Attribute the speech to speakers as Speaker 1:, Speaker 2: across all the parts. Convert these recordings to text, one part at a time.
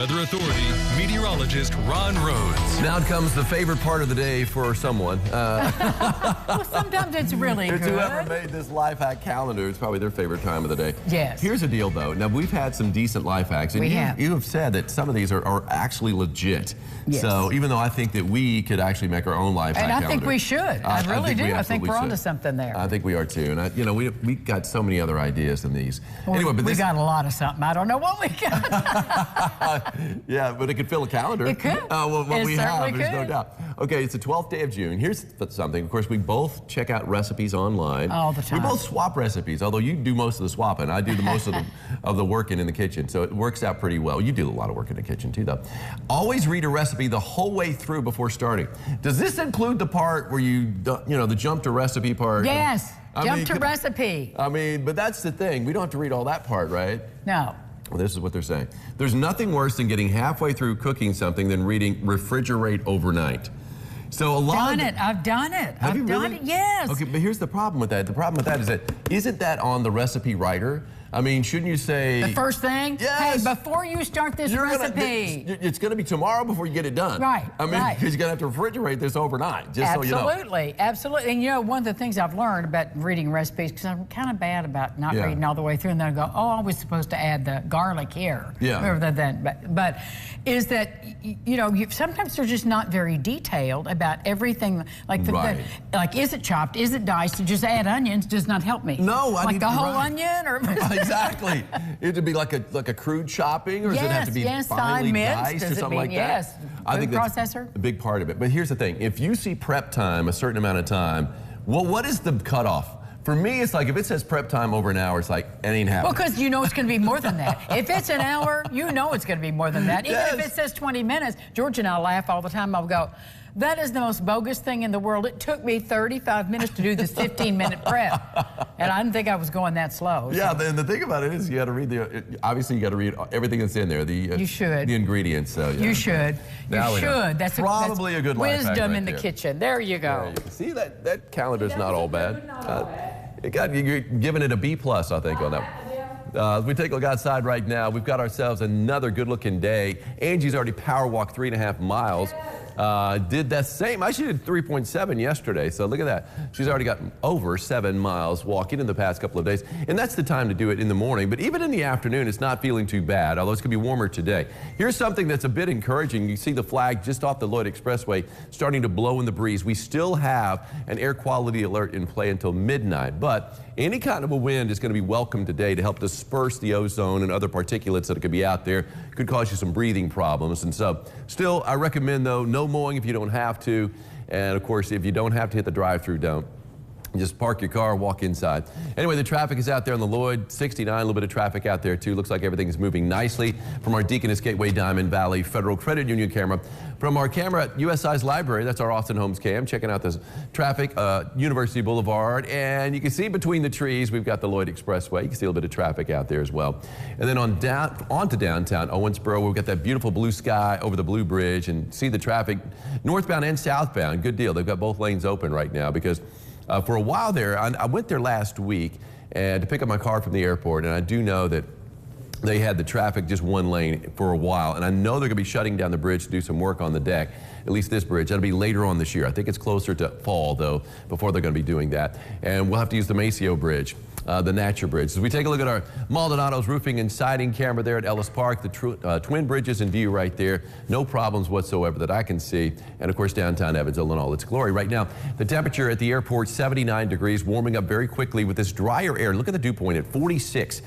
Speaker 1: Weather Authority meteorologist Ron Rhodes.
Speaker 2: Now comes the favorite part of the day for someone.
Speaker 3: Well, sometimes it's really
Speaker 2: It's
Speaker 3: good.
Speaker 2: whoever made this life hack calendar. It's probably their favorite time of the day.
Speaker 3: Yes.
Speaker 2: Here's the deal, though. Now, we've had some decent life hacks. And you have said that some of these are actually legit.
Speaker 3: Yes.
Speaker 2: So even though I think that we could actually make our own life hack calendar.
Speaker 3: And I think we should. I really do. I think we're onto something there.
Speaker 2: I think we are, too. And, we got so many other ideas than these.
Speaker 3: Well,
Speaker 2: anyway, but
Speaker 3: we got a lot of something. I don't know what we got.
Speaker 2: Yeah, but it could fill a calendar.
Speaker 3: It could.
Speaker 2: What we have, there's no
Speaker 3: could.
Speaker 2: doubt. Okay, it's the 12th day of June. Here's something. Of course, we both check out recipes online.
Speaker 3: All the time.
Speaker 2: We both swap recipes, although you do most of the swapping. I do the most of the working in the kitchen, so it works out pretty well. You do a lot of work in the kitchen, too, though. Always read a recipe the whole way through before starting. Does this include the part where the jump to recipe part?
Speaker 3: Yes, jump to recipe.
Speaker 2: But that's the thing. We don't have to read all that part, right?
Speaker 3: No.
Speaker 2: Well, this is what they're saying. There's nothing worse than getting halfway through cooking something than reading refrigerate overnight. So
Speaker 3: I've done it.
Speaker 2: Have you
Speaker 3: done
Speaker 2: really?
Speaker 3: it, yes.
Speaker 2: Okay, but here's the problem with that. The problem with that is that, isn't that on the recipe writer? Shouldn't you say...
Speaker 3: The first thing?
Speaker 2: Yes.
Speaker 3: Hey, before you start this recipe.
Speaker 2: It's going to be tomorrow before you get it done.
Speaker 3: Right, right.
Speaker 2: Because you're going to have to refrigerate this overnight, just so you know.
Speaker 3: Absolutely, absolutely. And one of the things I've learned about reading recipes, because I'm kind of bad about not reading all the way through, and then I go, oh, I was supposed to add the garlic here.
Speaker 2: Yeah.
Speaker 3: Rather than, but is that, sometimes they're just not very detailed about everything. Like, like, is it chopped? Is it diced? To just add onions does not help me.
Speaker 2: No,
Speaker 3: like the whole onion, or
Speaker 2: exactly. It'd be like a crude chopping, or does it have to be finely diced or something like that?
Speaker 3: Yes.
Speaker 2: I think that's
Speaker 3: processor.
Speaker 2: a big part of it. But here's the thing: if you see prep time a certain amount of time, well, what is the cutoff? For me, it's like if it says prep time over an hour, it's like it ain't happening.
Speaker 3: Well, because it's going to be more than that. If it's an hour, it's going to be more than that. Even if it says 20 minutes, George and I laugh all the time. I'll go, that is the most bogus thing in the world. It took me 35 minutes to do this 15-minute prep. And I didn't think I was going that slow.
Speaker 2: Yeah, and the thing about it is you got to read obviously you got to read everything that's in there.
Speaker 3: You should.
Speaker 2: The ingredients. So,
Speaker 3: You should.
Speaker 2: Now
Speaker 3: you should. That's
Speaker 2: probably a good life hack
Speaker 3: wisdom
Speaker 2: right
Speaker 3: in the
Speaker 2: there.
Speaker 3: kitchen. There you go.
Speaker 2: See, that calendar's not all bad. You're giving it a B+, I think, on that. We take a look outside right now. We've got ourselves another good-looking day. Angie's already power walked 3.5 miles. Did that same. She did 3.7 yesterday, so look at that. She's already gotten over 7 miles walking in the past couple of days, and that's the time to do it in the morning. But even in the afternoon, it's not feeling too bad, although it's going to be warmer today. Here's something that's a bit encouraging. You see the flag just off the Lloyd Expressway starting to blow in the breeze. We still have an air quality alert in play until midnight, but any kind of a wind is going to be welcome today to help disperse the ozone and other particulates that could be out there. Could cause you some breathing problems. And so still, I recommend, though, no mowing if you don't have to. And of course, if you don't have to hit the drive-through, don't. Just park your car, walk inside. Anyway, the traffic is out there on the Lloyd 69, a little bit of traffic out there too. Looks like everything is moving nicely from our Deaconess Gateway Diamond Valley Federal Credit Union camera. From our camera at USI's library, that's our Austin Holmes cam, checking out this traffic, University Boulevard. And you can see between the trees, we've got the Lloyd Expressway. You can see a little bit of traffic out there as well. And then onto downtown Owensboro, we've got that beautiful blue sky over the Blue Bridge, and see the traffic northbound and southbound. Good deal. They've got both lanes open right now because for a while there, I went there last week to pick up my car from the airport, and I do know that they had the traffic just one lane for a while, and I know they're going to be shutting down the bridge to do some work on the deck, at least this bridge. That'll be later on this year. I think it's closer to fall, though, before they're going to be doing that. And we'll have to use the Maceo Bridge, the Natcher Bridge. As we take a look at our Maldonado's roofing and siding camera there at Ellis Park, the twin bridges in view right there. No problems whatsoever that I can see. And, of course, downtown Evansville in all its glory. Right now, the temperature at the airport, 79 degrees, warming up very quickly with this drier air. Look at the dew point at 46.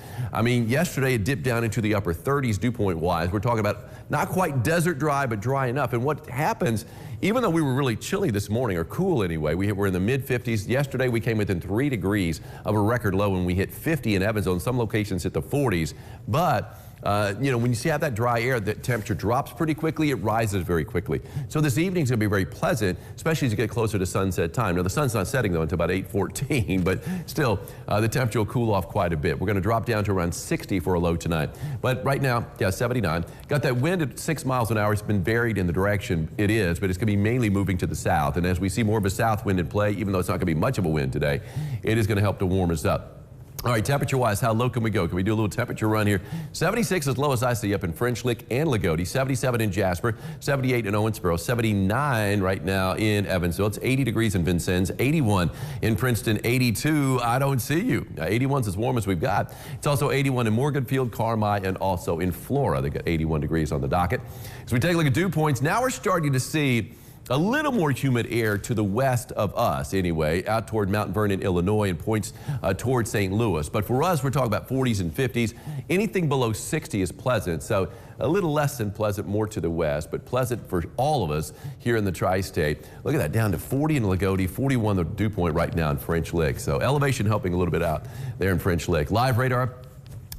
Speaker 2: Yesterday it dipped down into the upper 30s dew point wise. We're talking about not quite desert dry, but dry enough. And what happens, even though we were really chilly this morning, or cool anyway, we were in the mid-50s. Yesterday we came within 3 degrees of a record low when we hit 50 in Evansville. In some locations hit the 40s. But when you have that dry air, the temperature drops pretty quickly, it rises very quickly. So this evening's going to be very pleasant, especially as you get closer to sunset time. Now, the sun's not setting, though, until about 8:14, but still, the temperature will cool off quite a bit. We're going to drop down to around 60 for a low tonight. But right now, 79. Got that wind at 6 miles an hour. It's been varied in the direction it is, but it's going to be mainly moving to the south. And as we see more of a south wind in play, even though it's not going to be much of a wind today, it is going to help to warm us up. All right, temperature-wise, how low can we go? Can we do a little temperature run here? 76 is lowest I see up in French Lick and Lagodi, 77 in Jasper, 78 in Owensboro, 79 right now in Evansville. It's 80 degrees in Vincennes, 81 in Princeton, 82. I don't see you. 81's as warm as we've got. It's also 81 in Morganfield, Carmi, and also in Flora. They got 81 degrees on the docket. As we take a look at dew points, now we're starting to see a little more humid air to the west of us anyway, out toward Mount Vernon, Illinois, and points toward St. Louis. But for us, we're talking about 40s and 50s. Anything below 60 is pleasant. So a little less than pleasant more to the west, but pleasant for all of us here in the tri-state. Look at that, down to 40 in Lagodi, 41 the dew point right now in French Lick. So elevation helping a little bit out there in French Lick. Live radar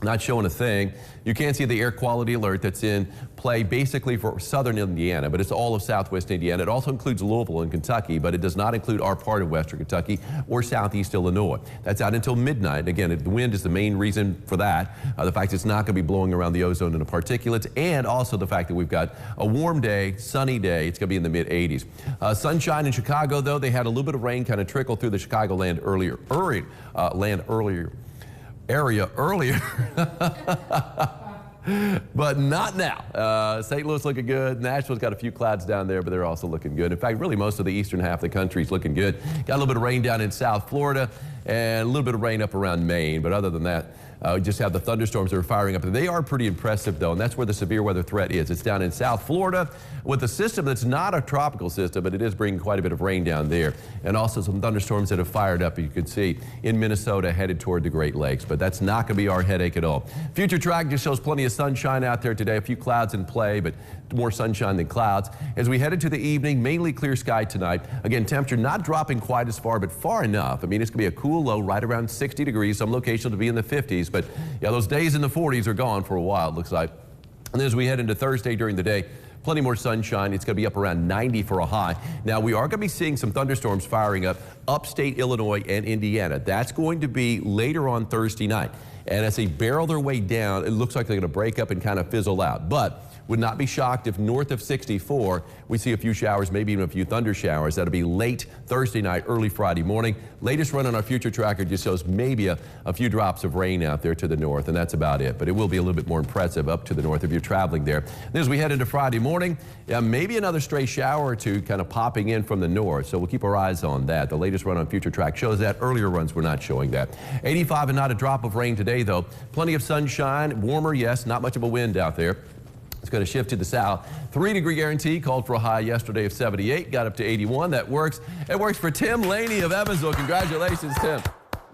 Speaker 2: not showing a thing. You can see the air quality alert that's in play basically for southern Indiana, but it's all of southwest Indiana. It also includes Louisville and Kentucky, but it does not include our part of western Kentucky or southeast Illinois. That's out until midnight. Again, the wind is the main reason for that. The fact it's not going to be blowing around the ozone and the particulates, and also the fact that we've got a warm day, sunny day. It's going to be in the mid-80s. Sunshine in Chicago, though. They had a little bit of rain kind of trickle through the Chicagoland area earlier, but not now. St. Louis looking good. Nashville's got a few clouds down there, but they're also looking good. In fact, really most of the eastern half of the country is looking good. Got a little bit of rain down in South Florida and a little bit of rain up around Maine, but other than that, we just have the thunderstorms that are firing up. They are pretty impressive, though, and that's where the severe weather threat is. It's down in South Florida with a system that's not a tropical system, but it is bringing quite a bit of rain down there. And also some thunderstorms that have fired up, you can see, in Minnesota headed toward the Great Lakes. But that's not going to be our headache at all. Future track just shows plenty of sunshine out there today. A few clouds in play, but more sunshine than clouds. As we head into the evening, mainly clear sky tonight. Again, temperature not dropping quite as far, but far enough. I mean, it's going to be a cool low right around 60 degrees. Some locations will be in the 50s, but yeah, those days in the 40s are gone for a while, it looks like. And then as we head into Thursday during the day, plenty more sunshine. It's going to be up around 90 for a high. Now, we are going to be seeing some thunderstorms firing up upstate Illinois and Indiana. That's going to be later on Thursday night. And as they barrel their way down, it looks like they're going to break up and kind of fizzle out. But would not be shocked if north of 64, we see a few showers, maybe even a few thunder showers. That'll be late Thursday night, early Friday morning. Latest run on our future tracker just shows maybe a few drops of rain out there to the north, and that's about it. But it will be a little bit more impressive up to the north if you're traveling there. Then as we head into Friday morning, maybe another stray shower or two kind of popping in from the north. So we'll keep our eyes on that. The latest run on future track shows that. Earlier runs were not showing that. 85 and not a drop of rain today, though. Plenty of sunshine, warmer, yes, not much of a wind out there. It's going to shift to the south. 3-degree guarantee, called for a high yesterday of 78, got up to 81. That works. It works for Tim Laney of Evansville. Congratulations, Tim.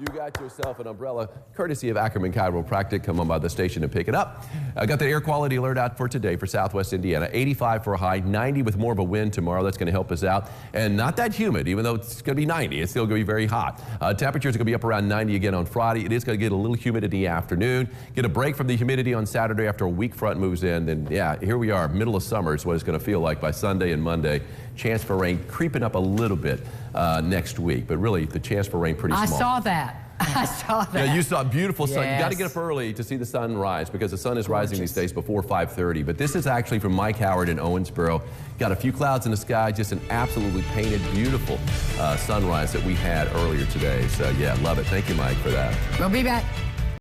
Speaker 2: You got yourself an umbrella courtesy of Ackerman Chiropractic. Come on by the station and pick it up. I got the air quality alert out for today for southwest Indiana. 85 for a high, 90 with more of a wind tomorrow. That's going to help us out. And not that humid, even though it's going to be 90. It's still going to be very hot. Temperatures are going to be up around 90 again on Friday. It is going to get a little humid in the afternoon. Get a break from the humidity on Saturday after a weak front moves in. Then, yeah, here we are. Middle of summer is what it's going to feel like by Sunday and Monday. Chance for rain creeping up a little bit next week. But really, the chance for rain pretty small.
Speaker 3: I saw that. I saw that.
Speaker 2: Yeah, you saw beautiful sun.
Speaker 3: Yes.
Speaker 2: You got to get up early to see the sun rise because the sun is rising these days before 5:30. But this is actually from Mike Howard in Owensboro. Got a few clouds in the sky, just an absolutely painted, beautiful sunrise that we had earlier today. So, yeah, love it. Thank you, Mike, for that.
Speaker 3: We'll be back.